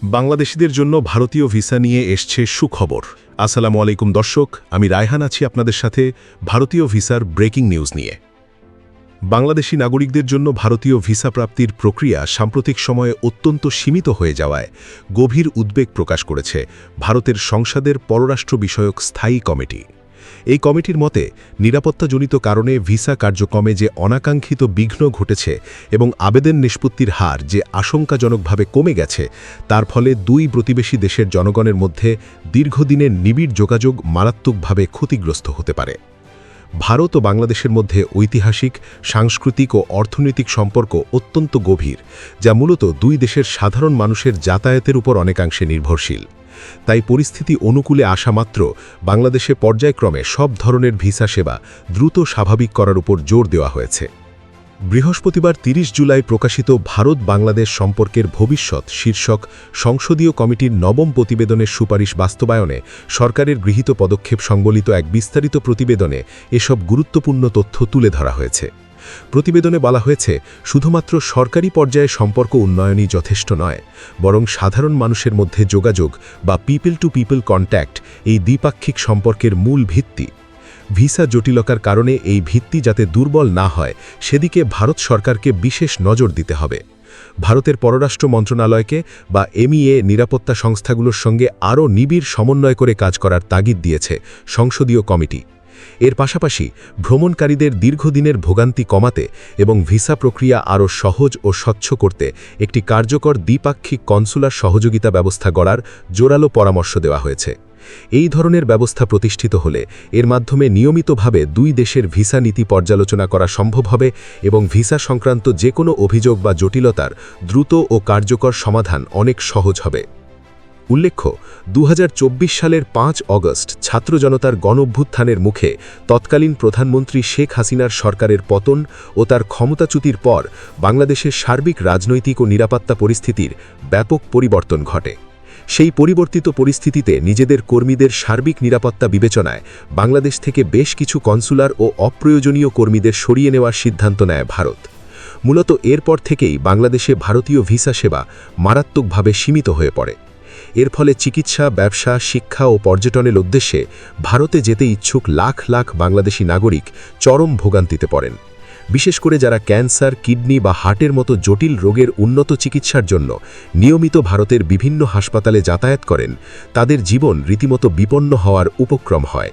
বাংলাদেশিদের জন্য ভারতীয় ভিসা নিয়ে এসছে সুখবর। আসসালামু আলাইকুম দর্শক, আমি রায়হান আছি আপনাদের সাথে ভারতীয় ভিসার ব্রেকিং নিউজ নিয়ে। বাংলাদেশি নাগরিকদের জন্য ভারতীয় ভিসা প্রাপ্তির প্রক্রিয়া সাম্প্রতিক সময়ে অত্যন্ত সীমিত হয়ে যাওয়ায় গভীর উদ্বেগ প্রকাশ করেছে ভারতের সংসদের পররাষ্ট্র বিষয়ক স্থায়ী কমিটি। এই কমিটির মতে নিরাপত্তাজনিত কারণে ভিসা কার্যক্রমে যে অনাকাঙ্ক্ষিত বিঘ্ন ঘটেছে এবং আবেদন নিষ্পত্তির হার যে আশঙ্কাজনকভাবে কমে গেছে, তার ফলে দুই প্রতিবেশী দেশের জনগণের মধ্যে দীর্ঘদিনের নিবিড় যোগাযোগ মারাত্মকভাবে ক্ষতিগ্রস্ত হতে পারে। ভারত ও বাংলাদেশের মধ্যে ঐতিহাসিক, সাংস্কৃতিক ও অর্থনৈতিক সম্পর্ক অত্যন্ত গভীর, যা মূলত দুই দেশের সাধারণ মানুষের যাতায়াতের উপর অনেকাংশে নির্ভরশীল। তাই পরিস্থিতি অনুকূলে আসা মাত্র বাংলাদেশে পর্যায়ক্রমে সব ধরনের ভিসা সেবা দ্রুত স্বাভাবিক করার উপর জোর দেওয়া হয়েছে। বৃহস্পতিবার ৩০ জুলাই প্রকাশিত ভারত বাংলাদেশ সম্পর্কের ভবিষ্যৎ শীর্ষক সংসদীয় কমিটির নবম প্রতিবেদনের সুপারিশ বাস্তবায়নে সরকারের গৃহীত পদক্ষেপ সংবলিত এক বিস্তারিত প্রতিবেদনে এসব গুরুত্বপূর্ণ তথ্য তুলে ধরা হয়েছে। প্রতিবেদনে বলা হয়েছে, শুধুমাত্র সরকারি পর্যায়ে সম্পর্ক উন্নয়নই যথেষ্ট নয়, বরং সাধারণ মানুষের মধ্যে যোগাযোগ বা পিপল টু পিপল কন্ট্যাক্ট এই দ্বিপাক্ষিক সম্পর্কের মূল ভিত্তি। ভিসা জটিলতার কারণে এই ভিত্তি যাতে দুর্বল না হয়, সেদিকে ভারত সরকারকে বিশেষ নজর দিতে হবে। ভারতের পররাষ্ট্র মন্ত্রণালয়কে বা এমইএ নিরাপত্তা সংস্থাগুলোর সঙ্গে আরও নিবিড় সমন্বয় করে কাজ করার তাগিদ দিয়েছে সংসদীয় কমিটি। এর পাশাপাশি ভ্রমণকারীদের দীর্ঘদিনের ভোগান্তি কমাতে এবং ভিসা প্রক্রিয়া আরও সহজ ও স্বচ্ছ করতে একটি কার্যকর দ্বিপাক্ষিক কনসুলার সহযোগিতা ব্যবস্থা গড়ার জোরালো পরামর্শ দেওয়া হয়েছে। এই ধরনের ব্যবস্থা প্রতিষ্ঠিত হলে এর মাধ্যমে নিয়মিতভাবে দুই দেশের ভিসা নীতি পর্যালোচনা করা সম্ভব হবে এবং ভিসা সংক্রান্ত যে কোনো অভিযোগ বা জটিলতার দ্রুত ও কার্যকর সমাধান অনেক সহজ হবে। উল্লেখ্য, ২০২৪ সালের ৫ অগস্ট ছাত্র জনতার গণঅভ্যুত্থানের মুখে তৎকালীন প্রধানমন্ত্রী শেখ হাসিনার সরকারের পতন ও তার ক্ষমতাচ্যুতির পর বাংলাদেশের সার্বিক রাজনৈতিক ও নিরাপত্তা পরিস্থিতির ব্যাপক পরিবর্তন ঘটে। সেই পরিবর্তিত পরিস্থিতিতে নিজেদের কর্মীদের সার্বিক নিরাপত্তা বিবেচনায় বাংলাদেশ থেকে বেশ কিছু কনসুলার ও অপ্রয়োজনীয় কর্মীদের সরিয়ে নেওয়ার সিদ্ধান্ত নেয় ভারত। মূলত এরপর থেকেই বাংলাদেশে ভারতীয় ভিসা সেবা মারাত্মকভাবে সীমিত হয়ে পড়ে। এর ফলে চিকিৎসা, ব্যবসা, শিক্ষা ও পর্যটনের উদ্দেশ্যে ভারতে যেতে ইচ্ছুক লাখ লাখ বাংলাদেশি নাগরিক চরম ভোগান্তিতে পড়েন। বিশেষ করে যারা ক্যান্সার, কিডনি বা হার্টের মতো জটিল রোগের উন্নত চিকিৎসার জন্য নিয়মিত ভারতের বিভিন্ন হাসপাতালে যাতায়াত করেন, তাদের জীবন রীতিমতো বিপন্ন হওয়ার উপক্রম হয়।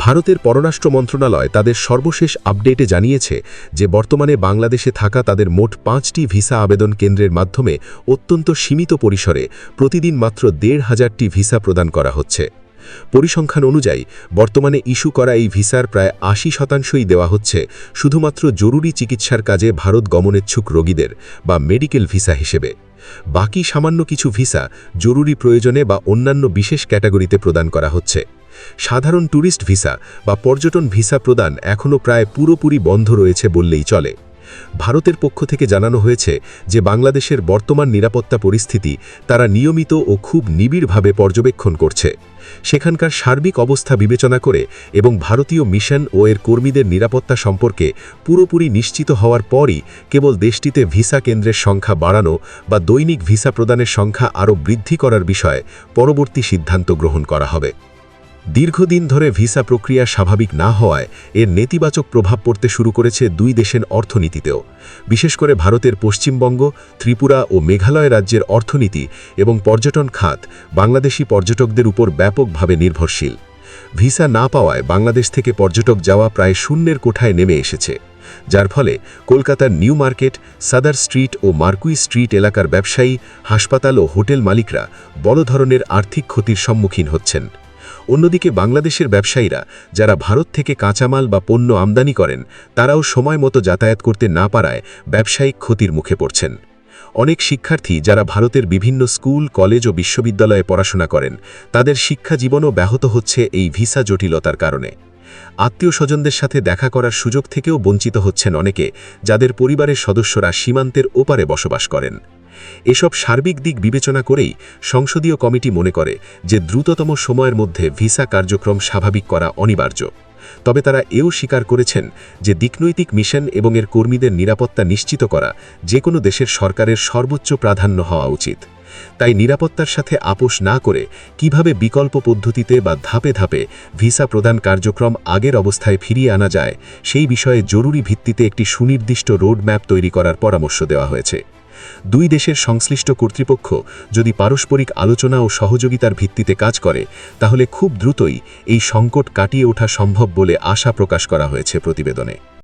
ভারতের পররাষ্ট্র মন্ত্রণালয় তাদের সর্বশেষ আপডেটে জানিয়েছে যে বর্তমানে বাংলাদেশে থাকা তাদের মোট ৫টি ভিসা আবেদন কেন্দ্রের মাধ্যমে অত্যন্ত সীমিত পরিসরে প্রতিদিন মাত্র ১৫০০টি ভিসা প্রদান করা হচ্ছে। পরিসংখ্যান অনুযায়ী বর্তমানে ইস্যু করা এই ভিসার প্রায় ৮০% দেওয়া হচ্ছে শুধুমাত্র জরুরি চিকিৎসার কাজে ভারত গমনেচ্ছুক রোগীদের বা মেডিকেল ভিসা হিসেবে। বাকি সামান্য কিছু ভিসা জরুরি প্রয়োজনে বা অন্যান্য বিশেষ ক্যাটাগরিতে প্রদান করা হচ্ছে। সাধারণ ট্যুরিস্ট ভিসা বা পর্যটন ভিসা প্রদান এখনও প্রায় পুরোপুরি বন্ধ রয়েছে বললেই চলে। ভারতের পক্ষ থেকে জানানো হয়েছে যে বাংলাদেশের বর্তমান নিরাপত্তা পরিস্থিতি তারা নিয়মিত ও খুব নিবিড়ভাবে পর্যবেক্ষণ করছে। সেখানকার সার্বিক অবস্থা বিবেচনা করে এবং ভারতীয় মিশন ও এর কর্মীদের নিরাপত্তা সম্পর্কে পুরোপুরি নিশ্চিত হওয়ার পরই কেবল দেশটিতে ভিসা কেন্দ্রের সংখ্যা বাড়ানো বা দৈনিক ভিসা প্রদানের সংখ্যা আরও বৃদ্ধি করার বিষয়ে পরবর্তী সিদ্ধান্ত গ্রহণ করা হবে। দীর্ঘদিন ধরে ভিসা প্রক্রিয়া স্বাভাবিক না হওয়ায় এর নেতিবাচক প্রভাব পড়তে শুরু করেছে দুই দেশের অর্থনীতিতেও। বিশেষ করে ভারতের পশ্চিমবঙ্গ, ত্রিপুরা ও মেঘালয় রাজ্যের অর্থনীতি এবং পর্যটন খাত বাংলাদেশি পর্যটকদের উপর ব্যাপকভাবে নির্ভরশীল। ভিসা না পাওয়ায় বাংলাদেশ থেকে পর্যটক যাওয়া প্রায় শূন্যের কোঠায় নেমে এসেছে, যার ফলে কলকাতার নিউ মার্কেট, সাদার স্ট্রিট ও মার্কুই স্ট্রিট এলাকার ব্যবসায়ী, হাসপাতাল ও হোটেল মালিকরা বড় ধরনের আর্থিক ক্ষতির সম্মুখীন হচ্ছেন। অন্যদিকে বাংলাদেশের ব্যবসায়ীরা যারা ভারত থেকে কাঁচামাল বা পণ্য আমদানি করেন, তারাও সময় মতো যাতায়াত করতে না পারায় ব্যবসায়িক ক্ষতির মুখে পড়ছেন। অনেক শিক্ষার্থী যারা ভারতের বিভিন্ন স্কুল, কলেজ ও বিশ্ববিদ্যালয়ে পড়াশোনা করেন, তাদের শিক্ষা জীবনও ব্যাহত হচ্ছে এই ভিসা জটিলতার কারণে। আত্মীয় স্বজনদের সাথে দেখা করার সুযোগ থেকেও বঞ্চিত হচ্ছেন অনেকে, যাদের পরিবারের সদস্যরা সীমান্তের ওপারে বসবাস করেন। এসব সার্বিক দিক বিবেচনা করেই সংসদীয় কমিটি মনে করে যে দ্রুততম সময়ের মধ্যে ভিসা কার্যক্রম স্বাভাবিক করা অনিবার্য। তবে তারা এও স্বীকার করেছেন যে দিকনৈতিক মিশন এবং এর কর্মীদের নিরাপত্তা নিশ্চিত করা যে কোনো দেশের সরকারের সর্বোচ্চ প্রাধান্য হওয়া উচিত। তাই নিরাপত্তার সাথে আপোষ না করে কিভাবে বিকল্প পদ্ধতিতে বা ধাপে ধাপে ভিসা প্রদান কার্যক্রম আগের অবস্থায় ফিরিয়ে আনা যায় সেই বিষয়ে জরুরি ভিত্তিতে একটি সুনির্দিষ্ট রোডম্যাপ তৈরি করার পরামর্শ দেওয়া হয়েছে। দুই দেশের সংশ্লিষ্ট কর্তৃপক্ষ যদি পারস্পরিক আলোচনা ও সহযোগিতার ভিত্তিতে কাজ করে তাহলে খুব দ্রুতই এই সংকট কাটিয়ে ওঠা সম্ভব বলে আশা প্রকাশ করা হয়েছে প্রতিবেদনে।